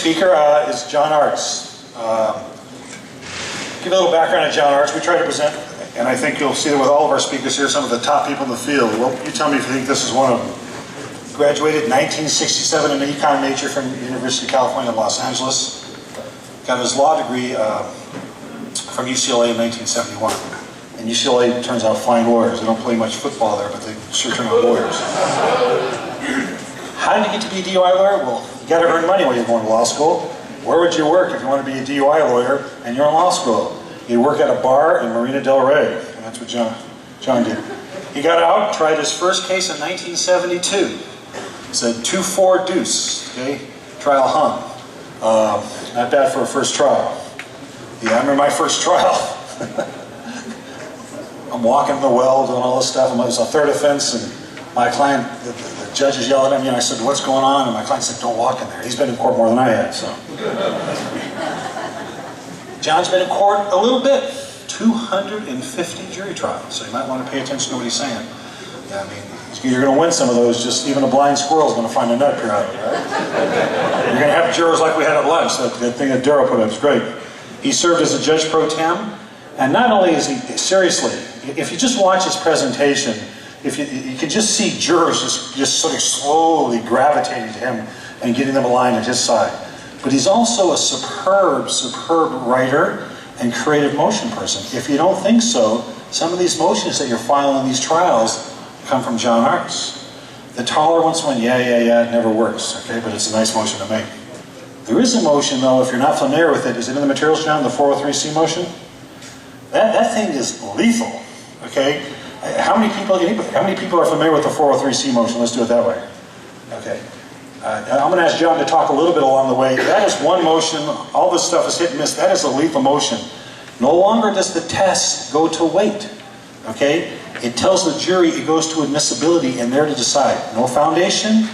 speaker is Jon Artz. Give a little background on Jon Artz. We try to present, and I think you'll see that with all of our speakers here, some of the top people in the field. Well, you tell me if you think this is one of them. Graduated in 1967 in an econ major from the University of California, Los Angeles. Got his law degree from UCLA in 1971. And UCLA turns out fine lawyers. They don't play much football there, but they sure turn out lawyers. How did you get to be a DUI lawyer? Well, you got to earn money when you're going to law school. Where would you work if you want to be a DUI lawyer and you're in law school? You work at a bar in Marina Del Rey, and that's what Jon did. He got out, tried his first case in 1972. It's a 2-4 deuce, okay? Trial hung. Not bad for a first trial. Yeah, I remember my first trial. I'm walking in the well, doing all this stuff, and it was a third offense, and my client, the judge is yelling at me, and I said, "What's going on?" And my client said, "Don't walk in there." He's been in court more than I had, so. Jon's been in court a little bit. 250 jury trials, so you might want to pay attention to what he's saying. Yeah, I mean, you're going to win some of those, just even a blind squirrel is going to find a nut periodically, right? You're going to have jurors like we had at lunch, that thing that Darryl put up is great. He served as a judge pro tem, and not only is he, seriously, if you just watch his presentation, if you can just see jurors just sort of slowly gravitating to him and getting them aligned at his side. But he's also a superb writer and creative motion person. If you don't think so, some of these motions that you're filing in these trials come from Jon Artz. The taller ones went, yeah, it never works, okay, but it's a nice motion to make. There is a motion, though, if you're not familiar with it, is it in the materials, Jon, the 403C motion? That thing is lethal, okay? How many people are familiar with the 403C motion? Let's do it that way. Okay. I'm going to ask Jon to talk a little bit along the way. That is one motion. All this stuff is hit and miss. That is a lethal motion. No longer does the test go to weight, okay? It tells the jury it goes to admissibility and they're to decide. No foundation,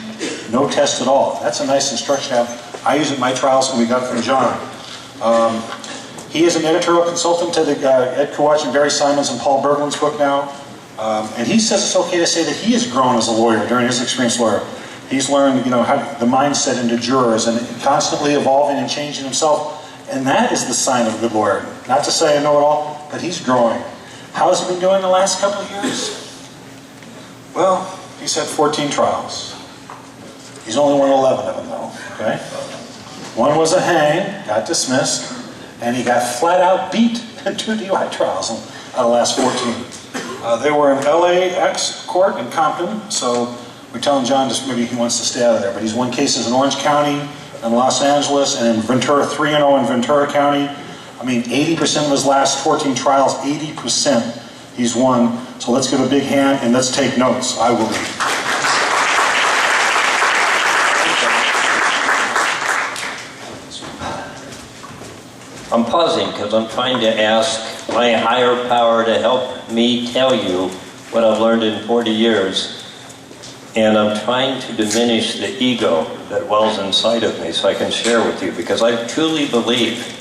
no test at all. That's a nice instruction to have. I use it in my trials, and we got it from Jon. He is an editorial consultant to Ed Kuwatch and Barry Simons and Paul Berglund's book now. And he says it's okay to say that he has grown as a lawyer during his experience lawyer. He's learned, how the mindset into jurors and constantly evolving and changing himself. And that is the sign of a good lawyer. Not to say I know it all, but he's growing. How has he been doing the last couple of years? Well, he's had 14 trials. He's only won 11 of them, though, okay? One was a hang, got dismissed, and he got flat out beat in 2 DUI trials out of the last 14. They were in LAX court in Compton, so we're telling Jon just maybe he wants to stay out of there, but he's won cases in Orange County, in Los Angeles, and in Ventura, 3-0 in Ventura County. I mean, 80% of his last 14 trials, 80% he's won. So let's give a big hand and let's take notes. I will lead. I'm pausing because I'm trying to ask my higher power to help me tell you what I've learned in 40 years. And I'm trying to diminish the ego that wells inside of me so I can share with you, because I truly believe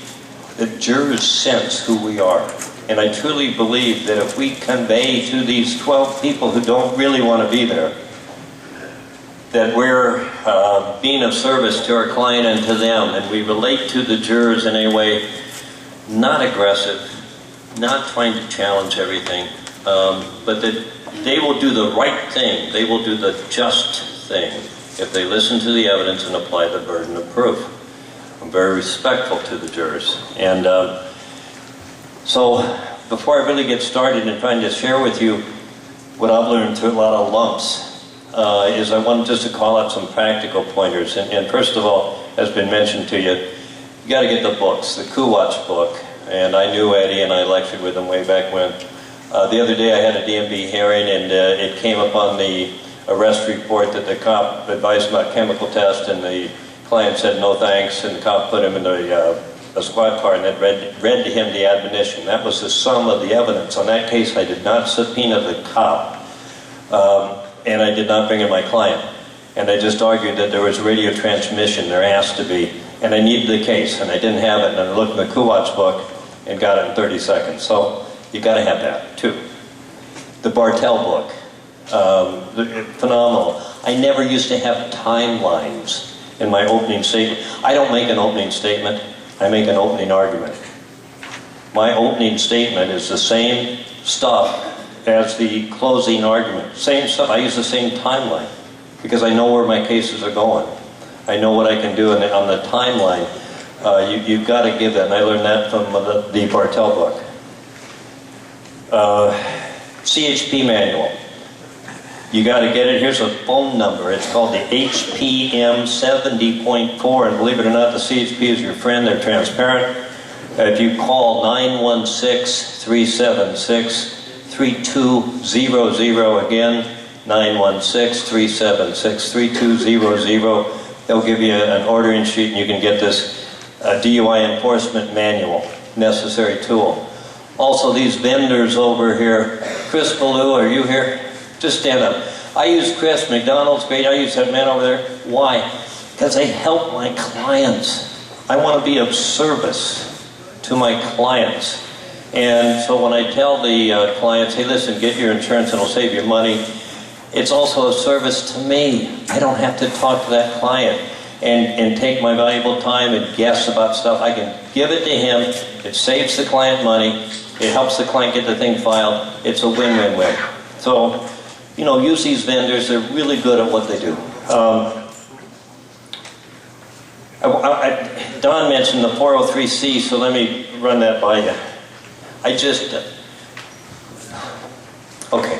that jurors sense who we are. And I truly believe that if we convey to these 12 people who don't really want to be there, that we're being of service to our client and to them, and we relate to the jurors in a way not aggressive, not trying to challenge everything, but that they will do the right thing, they will do the just thing if they listen to the evidence and apply the burden of proof. I'm very respectful to the jurors. And so before I really get started in trying to share with you what I've learned through a lot of lumps, is I wanted just to call out some practical pointers. And first of all, as been mentioned to you, you got to get the books, the Kuwatch book. And I knew Eddie and I lectured with him way back when. The other day I had a DMV hearing, and it came up on the arrest report that the cop advised about chemical test, and the client said no thanks, and the cop put him in a squad car and then read to him the admonition. That was the sum of the evidence. On that case, I did not subpoena the cop, and I did not bring in my client. And I just argued that there was radio transmission, there has to be, and I needed the case, and I didn't have it, and I looked in the Kuwatch book and got it in 30 seconds. So you got to have that, too. The Bartell book, phenomenal. I never used to have timelines in my opening statement. I don't make an opening statement, I make an opening argument. My opening statement is the same stuff as the closing argument. Same stuff, I use the same timeline because I know where my cases are going. I know what I can do on the timeline. You've got to give that, and I learned that from the Bartell book. CHP manual. You got to get it. Here's a phone number. It's called the HPM 70.4, and believe it or not, the CHP is your friend. They're transparent. If you call 916-376-3200, again, 916-376-3200, they'll give you an ordering sheet and you can get this DUI enforcement manual, necessary tool. Also, these vendors over here, Chris Ballou, are you here? Just stand up. I use Chris, McDonald's, great. I use that man over there. Why? Because they help my clients. I want to be of service to my clients. And so when I tell the clients, hey, listen, get your insurance and it'll save you money, it's also a service to me. I don't have to talk to that client and take my valuable time and guess about stuff. I can give it to him. It saves the client money. It helps the client get the thing filed. It's a win-win-win. So, you know, use these vendors. They're really good at what they do. Don mentioned the 403C, so let me run that by you. Okay.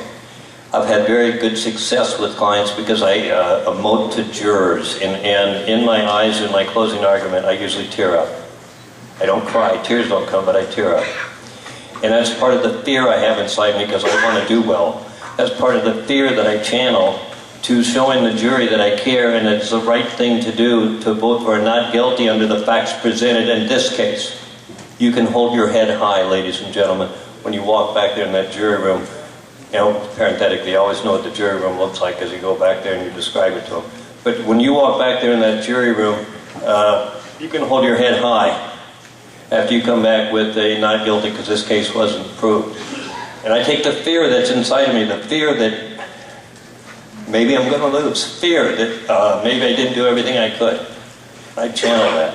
I've had very good success with clients because I emote to jurors, and in my eyes, in my closing argument, I usually tear up. I don't cry, tears don't come, but I tear up. And that's part of the fear I have inside me because I want to do well. That's part of the fear that I channel to showing the jury that I care and it's the right thing to do to vote for a not guilty under the facts presented in this case. You can hold your head high, ladies and gentlemen, when you walk back there in that jury room. You know, parenthetically, you always know what the jury room looks like because you go back there and you describe it to them. But when you walk back there in that jury room, you can hold your head high after you come back with a not guilty because this case wasn't proved. And I take the fear that's inside of me, the fear that maybe I'm going to lose, fear that maybe I didn't do everything I could. I channel that.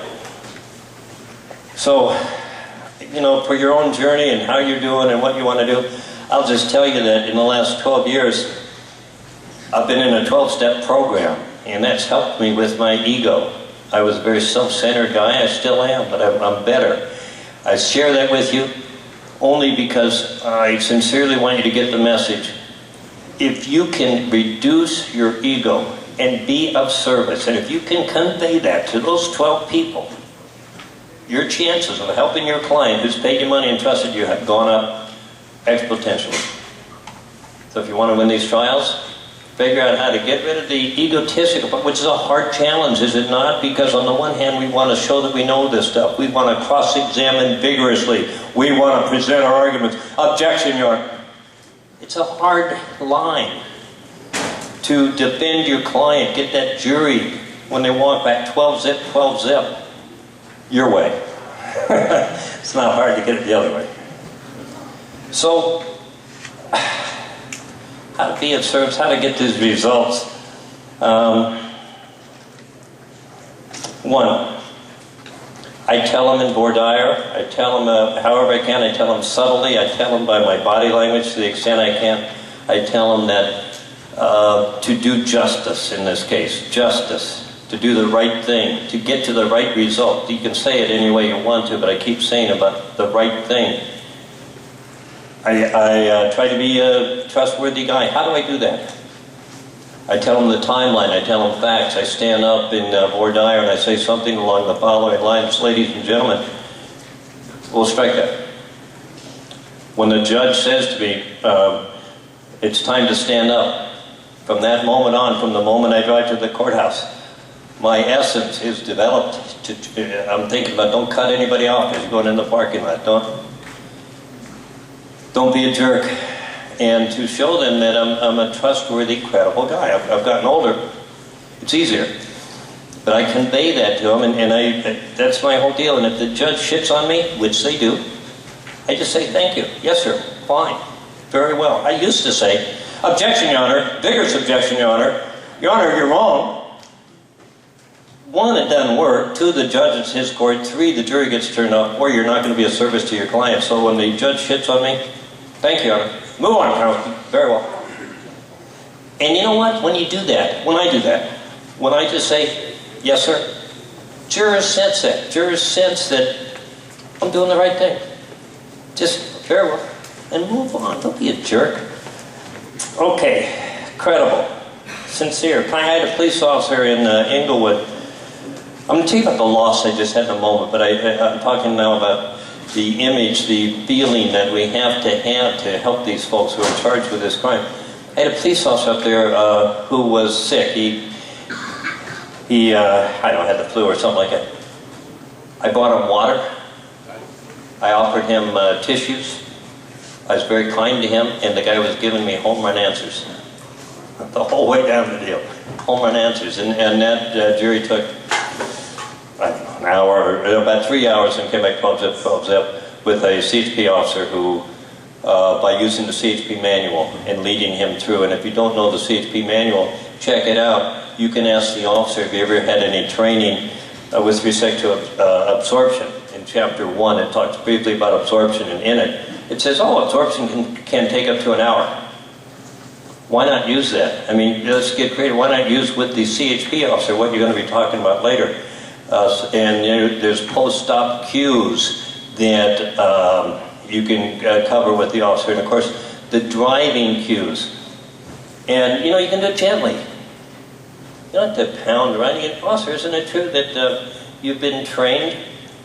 So, you know, for your own journey and how you're doing and what you want to do, I'll just tell you that in the last 12 years, I've been in a 12-step program, and that's helped me with my ego. I was a very self-centered guy. I still am, but I'm better. I share that with you only because I sincerely want you to get the message. If you can reduce your ego and be of service, and if you can convey that to those 12 people, your chances of helping your client who's paid you money and trusted you have gone up exponentially. So if you want to win these trials, figure out how to get rid of the egotistical, which is a hard challenge, is it not? Because on the one hand, we want to show that we know this stuff. We want to cross-examine vigorously. We want to present our arguments. Objection, Your Honor. It's a hard line to defend your client, get that jury when they walk back 12-zip, 12-zip, your way. It's not hard to get it the other way. So, how to be of service, how to get these results. One, I tell them in voir dire, I tell them however I can, I tell them subtly, I tell them by my body language to the extent I can. I tell them that to do justice in this case, justice, to do the right thing, to get to the right result. You can say it any way you want to, but I keep saying about the right thing. I try to be a trustworthy guy. How do I do that? I tell them the timeline, I tell them facts. I stand up in voir dire and I say something along the following lines. Ladies and gentlemen, we'll strike that. When the judge says to me, it's time to stand up, from that moment on, from the moment I drive to the courthouse, my essence is developed. I'm thinking about don't cut anybody off as you're going in the parking lot. Don't be a jerk. And to show them that I'm a trustworthy, credible guy. I've gotten older. It's easier. But I convey that to them, and that's my whole deal. And if the judge shits on me, which they do, I just say, thank you. Yes, sir. Fine. Very well. I used to say, objection, Your Honor. Vigorous objection, Your Honor. Your Honor, you're wrong. one, it doesn't work. Two, the judge is his court. Three, the jury gets turned off. Four, you're not going to be a service to your client. So when the judge shits on me, thank you, Your Honor. Move on, counsel. Very well. And you know what? When you do that, when I do that, when I just say, yes, sir, jurors sense that. Jurors sense that I'm doing the right thing. Just very well. And move on. Don't be a jerk. Okay. Credible. Sincere. I had a police officer in Inglewood. I'm going to tell you about the loss I just had in a moment, but I'm talking now about the image, the feeling that we have to help these folks who are charged with this crime. I had a police officer up there who was sick. He I don't know, had the flu or something like that. I bought him water. I offered him tissues. I was very kind to him, and the guy was giving me home run answers. The whole way down the deal. Home run answers. And that jury took, I don't know, an hour, or about 3 hours, and came back 12 zip with a CHP officer who, by using the CHP manual and leading him through, and if you don't know the CHP manual, check it out. You can ask the officer if you ever had any training with respect to absorption. In Chapter 1, it talks briefly about absorption, and in it says, oh, absorption can take up to an hour. Why not use that? I mean, let's get creative. Why not use with the CHP officer what you're going to be talking about later? And you know, there's post-stop cues that you can cover with the officer. And of course, the driving cues. And you know, you can do it gently. You don't have to pound around. Officer, isn't it true that you've been trained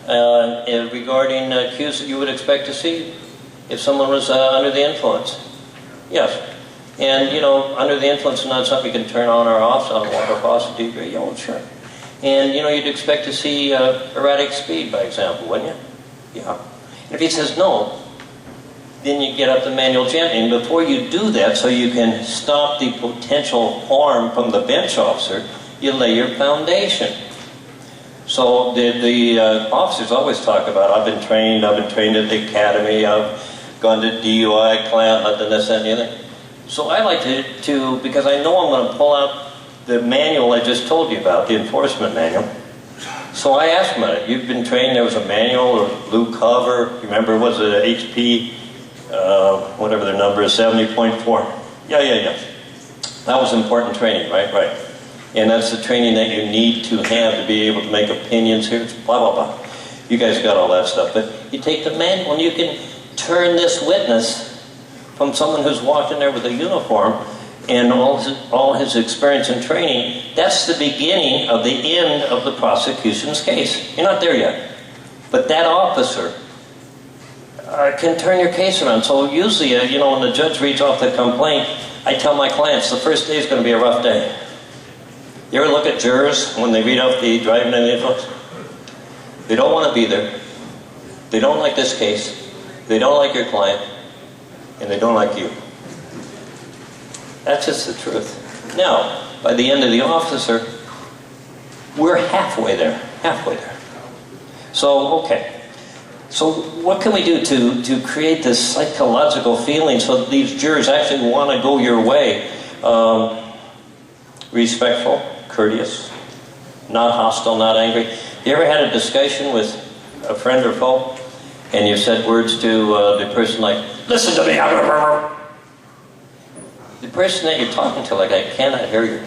regarding cues that you would expect to see if someone was under the influence? Yes. And, you know, under the influence is not something you can turn on or off, on a water faucet, degree. Yeah, well, sure. And, you know, you'd expect to see erratic speed, by example, wouldn't you? Yeah. And if he says no, then you get up the manual gently. And before you do that, so you can stop the potential harm from the bench officer, you lay your foundation. So the officers always talk about, I've been trained at the academy, I've gone to DUI class, I've done this, that, and the other. So I like to, because I know I'm going to pull out the manual I just told you about, the enforcement manual. So I asked him about it. You've been trained, there was a manual or blue cover. Remember, was it HP, whatever their number is, 70.4? Yeah. That was important training, right? Right. And that's the training that you need to have to be able to make opinions here, blah, blah, blah. You guys got all that stuff. But you take the manual and you can turn this witness from someone who's walked in there with a uniform and all his experience and training. That's the beginning of the end of the prosecution's case. You're not there yet. But that officer can turn your case around. So usually, you know, when the judge reads off the complaint, I tell my clients the first day is going to be a rough day. You ever look at jurors when they read off the driving under the influence? They don't want to be there. They don't like this case. They don't like your client. And they don't like you. That's just the truth. Now, by the end of the officer, we're halfway there. Halfway there. So, okay. So what can we do to create this psychological feeling so that these jurors actually want to go your way? Respectful, courteous, not hostile, not angry. You ever had a discussion with a friend or foe, and you said words to the person like, listen to me, the person that you're talking to, like, I cannot hear you.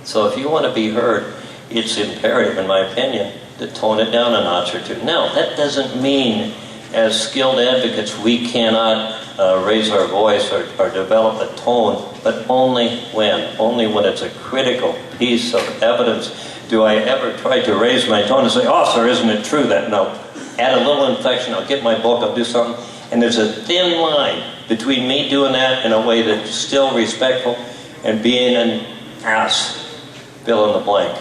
So if you want to be heard, it's imperative, in my opinion, to tone it down a notch or two. Now, that doesn't mean, as skilled advocates, we cannot raise our voice or develop a tone, but only when it's a critical piece of evidence do I ever try to raise my tone and say, oh, sir, isn't it true that? No. Add a little inflection, I'll get my book, I'll do something. And there's a thin line between me doing that in a way that's still respectful and being an ass, fill in the blank.